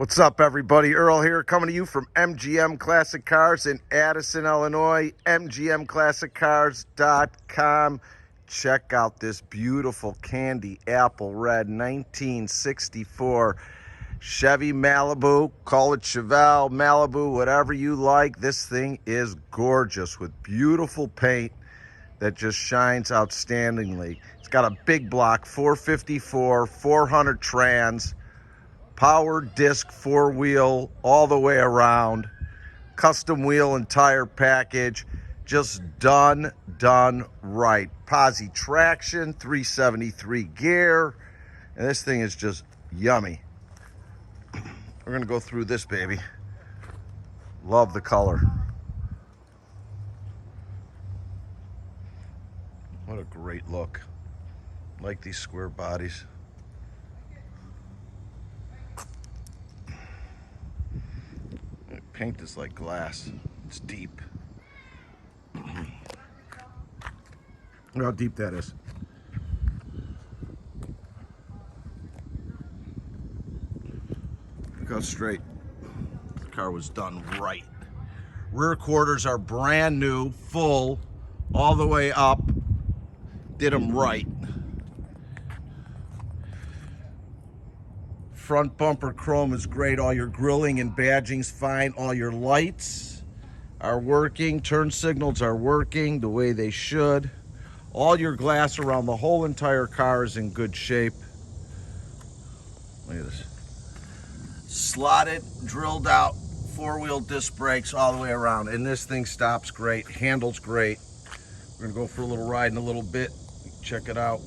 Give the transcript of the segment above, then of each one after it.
What's up, everybody? Earl here, coming to you from MGM Classic Cars in Addison, Illinois. MGMClassicCars.com. Check out this beautiful candy apple red 1964 Chevy Malibu. Call it Chevelle, Malibu, whatever you like. This thing is gorgeous with beautiful paint that just shines outstandingly. It's got a big block 454, 400 trans. Power disc 4-wheel all the way around, custom wheel and tire package, just done right. Posi traction, 373 gear, and this thing is just yummy. We're gonna go through this baby. Love the color. What a great look. Like these square bodies. Paint is like glass. It's deep. Look how deep that is. Look how straight. The car was done right. Rear quarters are brand new, full, all the way up. Did them right. Front bumper chrome is great. All your grilling and badging's fine. All your lights are working. Turn signals are working the way they should. All your glass around the whole entire car is in good shape. Look at this. Slotted, drilled out, 4-wheel disc brakes all the way around. And this thing stops great, handles great. We're gonna go for a little ride in a little bit. Check it out.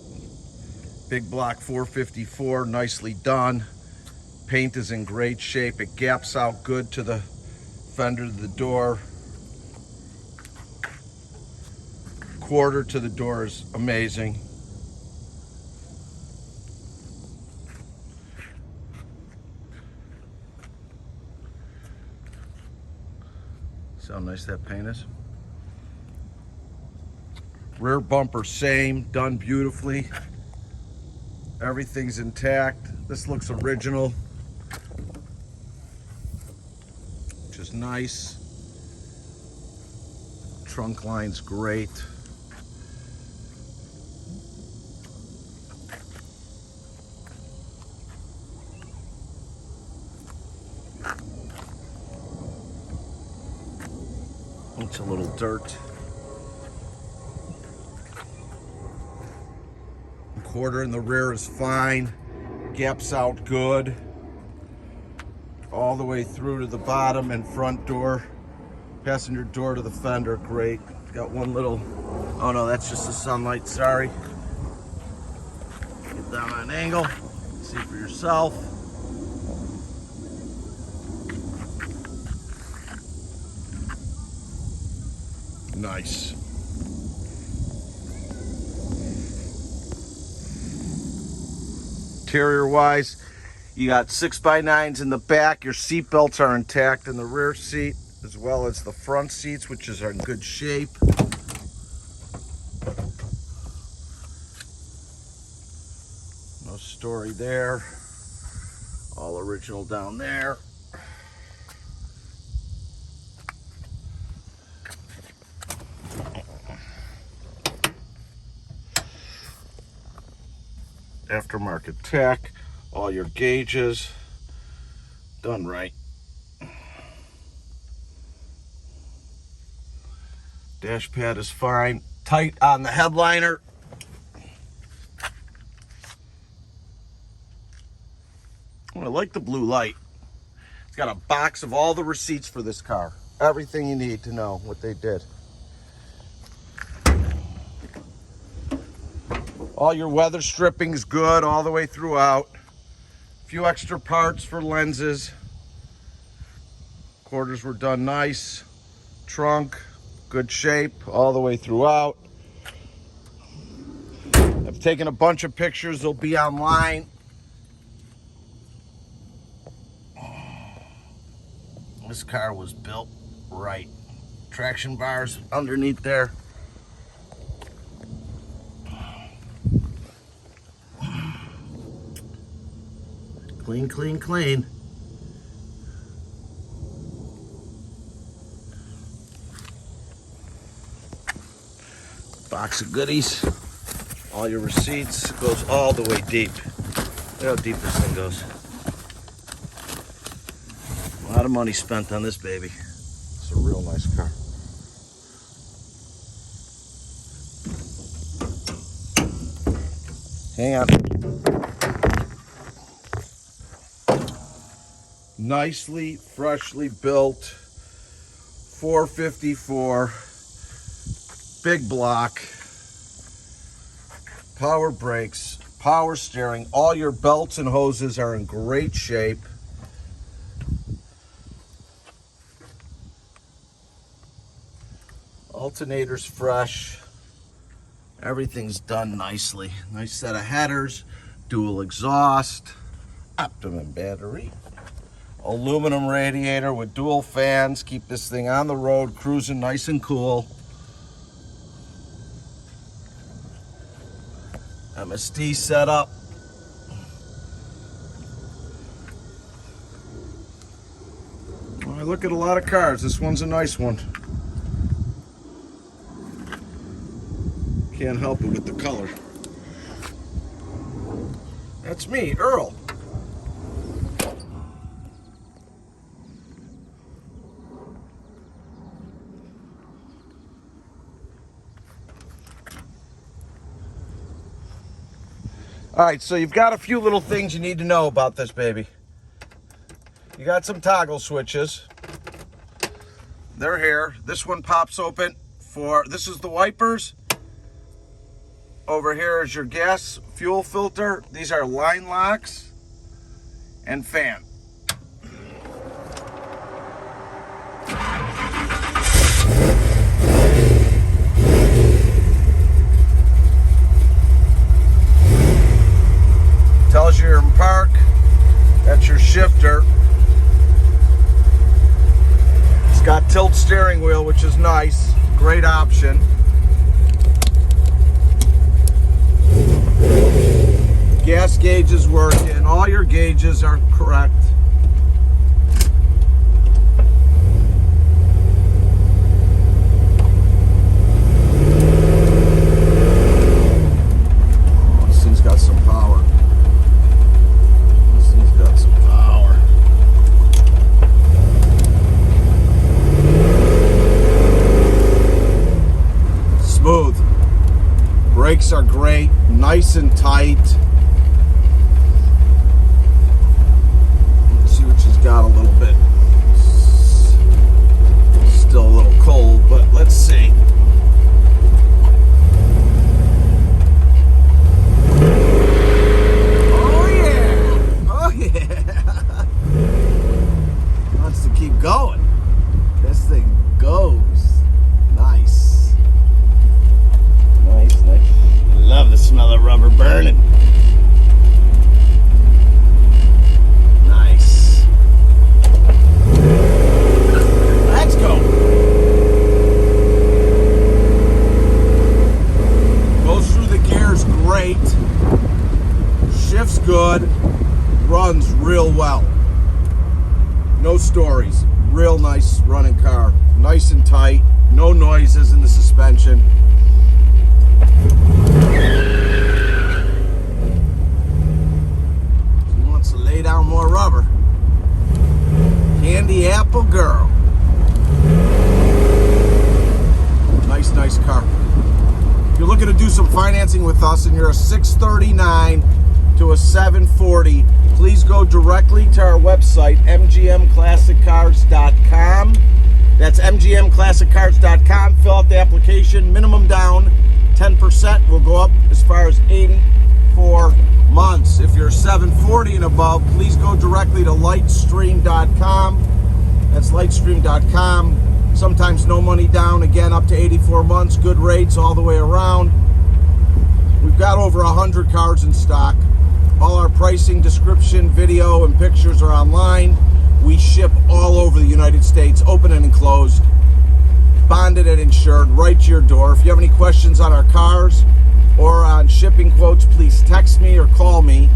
Big block 454, nicely done. Paint is in great shape. It gaps out good to the fender of the door. Quarter to the door is amazing. See how nice that paint is? Rear bumper, same, done beautifully. Everything's intact. This looks original. Which is nice. Trunk line's great. It's a little dirt. Quarter in the rear is fine. Gaps out good. All the way through to the bottom and front door. Passenger door to the fender, great. Got one little, oh no, that's just the sunlight, sorry. Get down on an angle, see for yourself. Nice. Interior wise, you got 6x9s in the back. Your seat belts are intact in the rear seat as well as the front seats, which is in good shape. No story there. All original down there. Aftermarket tech, all your gauges, done right. Dash pad is fine, tight on the headliner. Oh, I like the blue light. It's got a box of all the receipts for this car. Everything you need to know what they did. All your weather stripping is good all the way throughout. A few extra parts for lenses. Quarters were done nice. Trunk, good shape all the way throughout. I've taken a bunch of pictures. They'll be online. This car was built right. Traction bars underneath there. Clean, clean, clean. Box of goodies. All your receipts. Goes all the way deep. Look how deep this thing goes. A lot of money spent on this baby. It's a real nice car. Hang on. Nicely, freshly built 454 big block, power brakes, power steering. All your belts and hoses are in great shape. Alternator's fresh. Everything's done nicely. Nice set of headers, dual exhaust, optimum battery, aluminum radiator with dual fans. Keep this thing on the road, cruising nice and cool. MSD setup. Well, I look at a lot of cars. This one's a nice one. Can't help it with the color. That's me, Earl. All right, so you've got a few little things you need to know about this baby. You got some toggle switches. They're here. This one pops open this is the wipers. Over here is your gas fuel filter. These are line locks and fan. Tells you you're in park. That's your shifter. It's got tilt steering wheel, which is nice. Great option. Gas gauge is working. All your gauges are correct. Oh, this thing's got some power. This thing's got some power. Smooth. Brakes are great, nice and tight. Got a little bit, still a little cold, but let's see. Oh yeah, oh yeah. Wants to keep going. This thing goes. Nice. Nice, nice. Love the smell of rubber burning. Let's go. Goes through the gears great. Shifts good. Runs real well. No stories. Real nice running car. Nice and tight. No noises in the suspension. He wants to lay down more rubber. Candy apple girl. Nice car. If you're looking to do some financing with us and you're a 639 to a 740, please go directly to our website, mgmclassiccars.com. That's mgmclassiccars.com. Fill out the application. Minimum down 10%. Will go up as far as 84 months. If you're 740 and above, please go directly to lightstream.com. That's lightstream.com. Sometimes no money down, again up to 84 months. Good rates all the way around. We've got over 100 cars in stock. All our pricing, description, video, and pictures are online. We ship all over the United States, open and enclosed, bonded and insured, right to your door. If you have any questions on our cars or on shipping quotes, please text me or call me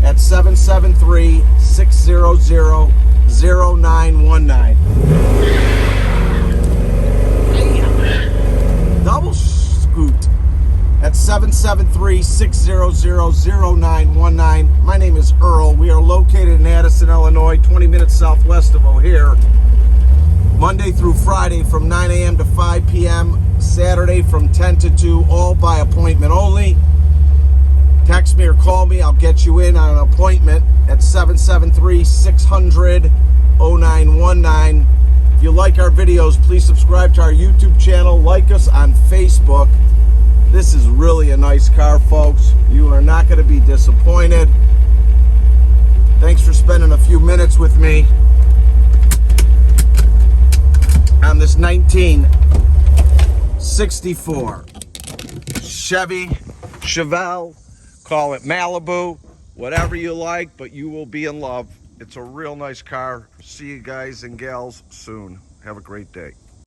at 773-600-0919. Double scoot. 773-600-0919. My name is Earl. We are located in Addison, Illinois, 20 minutes southwest of O'Hare. Monday through Friday from 9 a.m. to 5 p.m. Saturday from 10 to 2, all by appointment only. Text me or call me. I'll get you in on an appointment at 773-600-0919. If you like our videos, please subscribe to our YouTube channel. Like us on Facebook. This is really a nice car, folks. You are not going to be disappointed. Thanks for spending a few minutes with me on this 1964 Chevy Chevelle. Call it Malibu, whatever you like, but you will be in love. It's a real nice car. See you guys and gals soon. Have a great day.